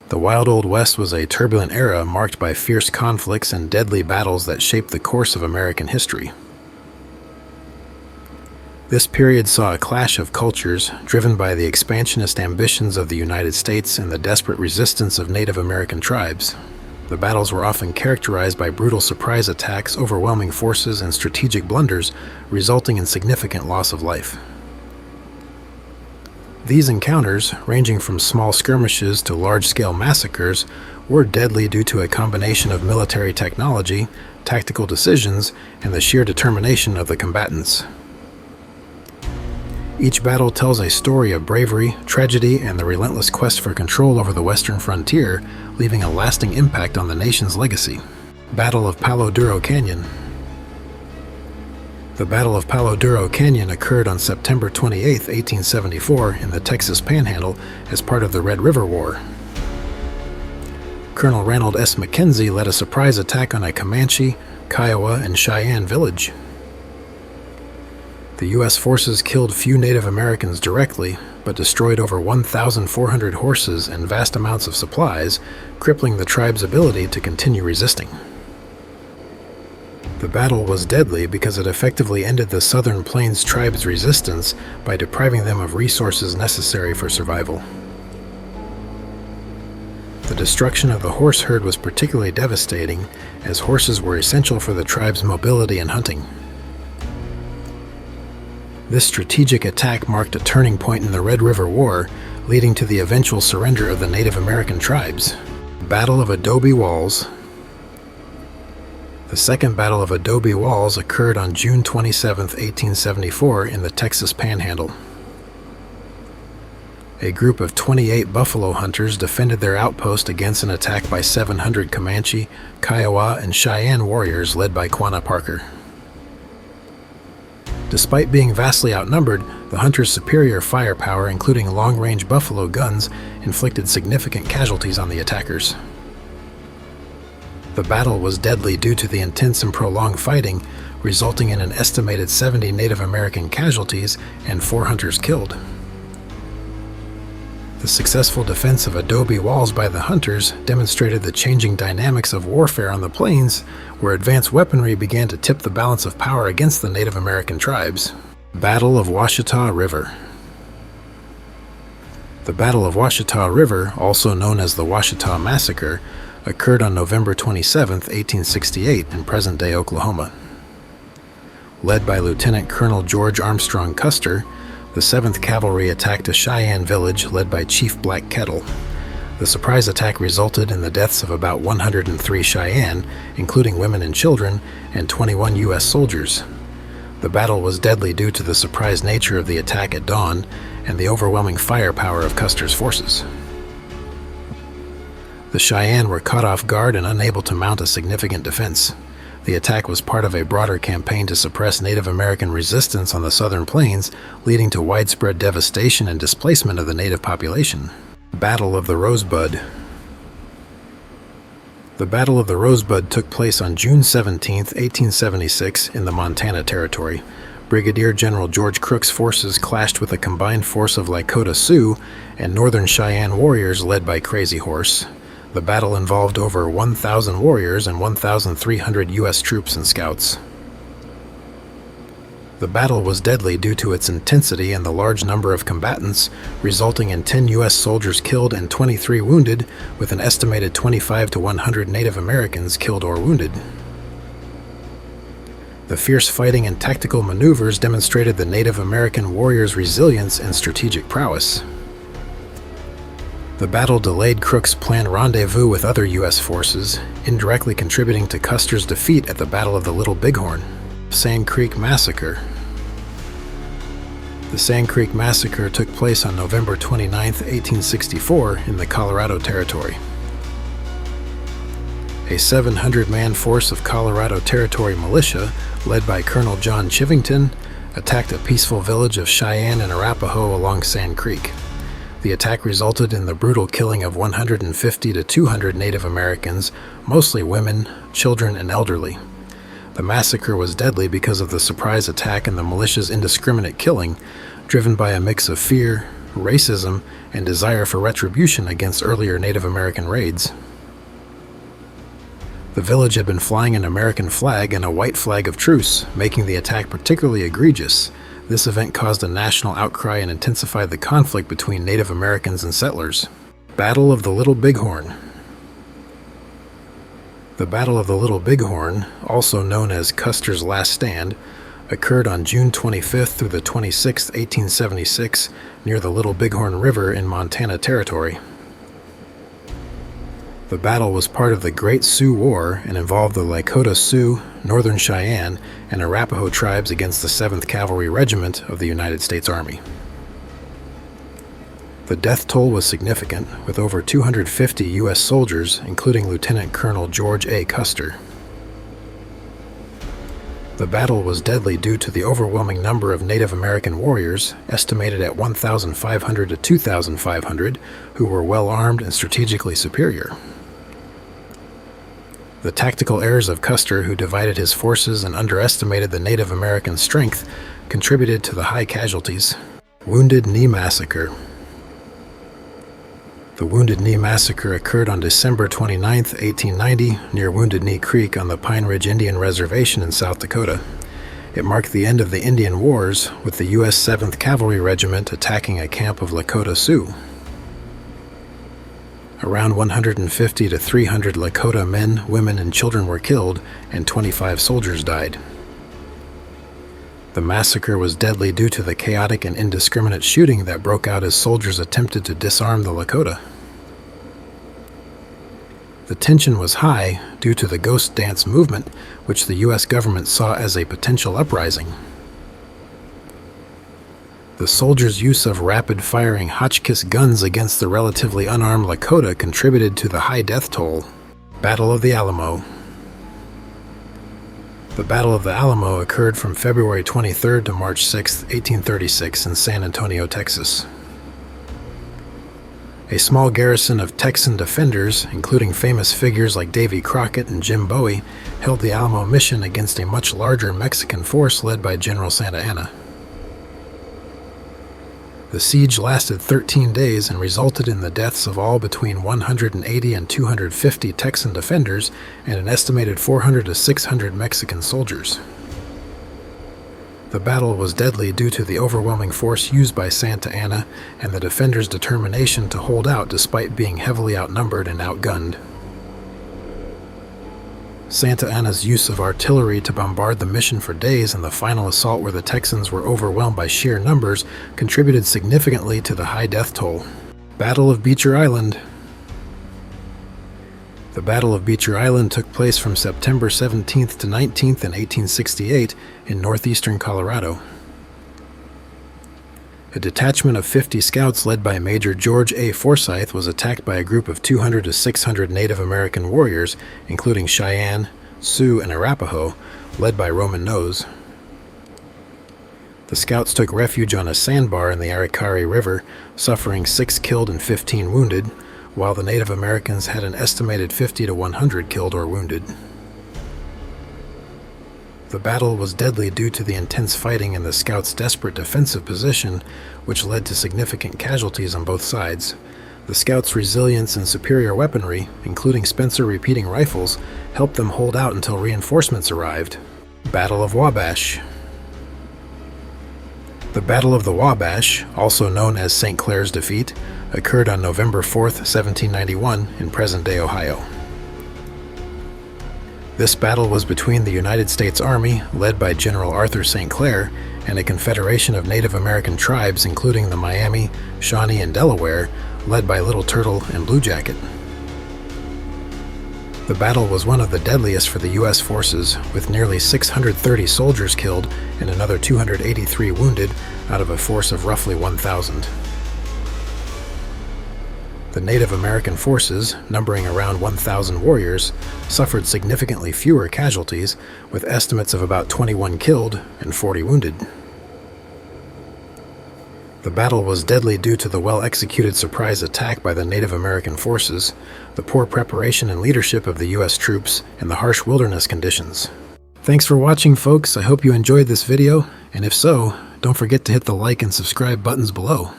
The Wild Old West was a turbulent era marked by fierce conflicts and deadly battles that shaped the course of American history. This period saw a clash of cultures, driven by the expansionist ambitions of the United States and the desperate resistance of Native American tribes. The battles were often characterized by brutal surprise attacks, overwhelming forces, and strategic blunders, resulting in significant loss of life. These encounters, ranging from small skirmishes to large-scale massacres, were deadly due to a combination of military technology, tactical decisions, and the sheer determination of the combatants. Each battle tells a story of bravery, tragedy, and the relentless quest for control over the western frontier, leaving a lasting impact on the nation's legacy. Battle of Palo Duro Canyon. The Battle of Palo Duro Canyon occurred on September 28, 1874, in the Texas Panhandle as part of the Red River War. Colonel Ranald S. McKenzie led a surprise attack on a Comanche, Kiowa, and Cheyenne village. The U.S. forces killed few Native Americans directly, but destroyed over 1,400 horses and vast amounts of supplies, crippling the tribe's ability to continue resisting. The battle was deadly because it effectively ended the Southern Plains tribe's resistance by depriving them of resources necessary for survival. The destruction of the horse herd was particularly devastating, as horses were essential for the tribe's mobility and hunting. This strategic attack marked a turning point in the Red River War, leading to the eventual surrender of the Native American tribes. Battle of Adobe Walls. The Second Battle of Adobe Walls occurred on June 27, 1874, in the Texas Panhandle. A group of 28 buffalo hunters defended their outpost against an attack by 700 Comanche, Kiowa, and Cheyenne warriors led by Quanah Parker. Despite being vastly outnumbered, the hunters' superior firepower, including long-range buffalo guns, inflicted significant casualties on the attackers. The battle was deadly due to the intense and prolonged fighting, resulting in an estimated 70 Native American casualties and 4 hunters killed. The successful defense of Adobe Walls by the hunters demonstrated the changing dynamics of warfare on the plains, where advanced weaponry began to tip the balance of power against the Native American tribes. Battle of Washita River. The Battle of Washita River, also known as the Washita Massacre, occurred on November 27, 1868, in present-day Oklahoma. Led by Lieutenant Colonel George Armstrong Custer, the 7th Cavalry attacked a Cheyenne village led by Chief Black Kettle. The surprise attack resulted in the deaths of about 103 Cheyenne, including women and children, and 21 U.S. soldiers. The battle was deadly due to the surprise nature of the attack at dawn and the overwhelming firepower of Custer's forces. The Cheyenne were caught off guard and unable to mount a significant defense. The attack was part of a broader campaign to suppress Native American resistance on the Southern Plains, leading to widespread devastation and displacement of the native population. Battle of the Rosebud. The Battle of the Rosebud took place on June 17, 1876, in the Montana Territory. Brigadier General George Crook's forces clashed with a combined force of Lakota Sioux and Northern Cheyenne warriors led by Crazy Horse. The battle involved over 1,000 warriors and 1,300 U.S. troops and scouts. The battle was deadly due to its intensity and the large number of combatants, resulting in 10 U.S. soldiers killed and 23 wounded, with an estimated 25 to 100 Native Americans killed or wounded. The fierce fighting and tactical maneuvers demonstrated the Native American warriors' resilience and strategic prowess. The battle delayed Crook's planned rendezvous with other U.S. forces, indirectly contributing to Custer's defeat at the Battle of the Little Bighorn. Sand Creek Massacre. The Sand Creek Massacre took place on November 29, 1864, in the Colorado Territory. A 700-man force of Colorado Territory militia, led by Colonel John Chivington, attacked a peaceful village of Cheyenne and Arapaho along Sand Creek. The attack resulted in the brutal killing of 150 to 200 Native Americans, mostly women, children, and elderly. The massacre was deadly because of the surprise attack and the militia's indiscriminate killing, driven by a mix of fear, racism, and desire for retribution against earlier Native American raids. The village had been flying an American flag and a white flag of truce, making the attack particularly egregious. This event caused a national outcry and intensified the conflict between Native Americans and settlers. Battle of the Little Bighorn. The Battle of the Little Bighorn, also known as Custer's Last Stand, occurred on June 25th through the 26th, 1876, near the Little Bighorn River in Montana Territory. The battle was part of the Great Sioux War and involved the Lakota Sioux, Northern Cheyenne, and Arapaho tribes against the 7th Cavalry Regiment of the United States Army. The death toll was significant, with over 250 U.S. soldiers, including Lieutenant Colonel George A. Custer. The battle was deadly due to the overwhelming number of Native American warriors, estimated at 1,500 to 2,500, who were well armed and strategically superior. The tactical errors of Custer, who divided his forces and underestimated the Native American strength, contributed to the high casualties. Wounded Knee Massacre. The Wounded Knee Massacre occurred on December 29, 1890, near Wounded Knee Creek on the Pine Ridge Indian Reservation in South Dakota. It marked the end of the Indian Wars, with the U.S. 7th Cavalry Regiment attacking a camp of Lakota Sioux. Around 150 to 300 Lakota men, women, and children were killed, and 25 soldiers died. The massacre was deadly due to the chaotic and indiscriminate shooting that broke out as soldiers attempted to disarm the Lakota. The tension was high due to the ghost dance movement, which the U.S. government saw as a potential uprising. The soldiers' use of rapid-firing Hotchkiss guns against the relatively unarmed Lakota contributed to the high death toll. Battle of the Alamo. The Battle of the Alamo occurred from February 23 to March 6, 1836 in San Antonio, Texas. A small garrison of Texan defenders, including famous figures like Davy Crockett and Jim Bowie, held the Alamo mission against a much larger Mexican force led by General Santa Anna. The siege lasted 13 days and resulted in the deaths of all between 180 and 250 Texan defenders and an estimated 400 to 600 Mexican soldiers. The battle was deadly due to the overwhelming force used by Santa Anna and the defenders' determination to hold out despite being heavily outnumbered and outgunned. Santa Anna's use of artillery to bombard the mission for days and the final assault where the Texans were overwhelmed by sheer numbers contributed significantly to the high death toll. Battle of Beecher Island. The Battle of Beecher Island took place from September 17th to 19th in 1868 in northeastern Colorado. A detachment of 50 scouts led by Major George A. Forsyth was attacked by a group of 200 to 600 Native American warriors, including Cheyenne, Sioux, and Arapaho, led by Roman Nose. The scouts took refuge on a sandbar in the Arikari River, suffering 6 killed and 15 wounded, while the Native Americans had an estimated 50 to 100 killed or wounded. The battle was deadly due to the intense fighting and the scouts' desperate defensive position, which led to significant casualties on both sides. The scouts' resilience and superior weaponry, including Spencer repeating rifles, helped them hold out until reinforcements arrived. Battle of Wabash. The Battle of the Wabash, also known as St. Clair's Defeat, occurred on November 4, 1791, in present-day Ohio. This battle was between the United States Army, led by General Arthur St. Clair, and a confederation of Native American tribes including the Miami, Shawnee, and Delaware, led by Little Turtle and Blue Jacket. The battle was one of the deadliest for the U.S. forces, with nearly 630 soldiers killed and another 283 wounded out of a force of roughly 1,000. The Native American forces, numbering around 1,000 warriors, suffered significantly fewer casualties, with estimates of about 21 killed and 40 wounded. The battle was deadly due to the well-executed surprise attack by the Native American forces, the poor preparation and leadership of the U.S. troops, and the harsh wilderness conditions. Thanks for watching, folks. I hope you enjoyed this video, and if so, don't forget to hit the like and subscribe buttons below.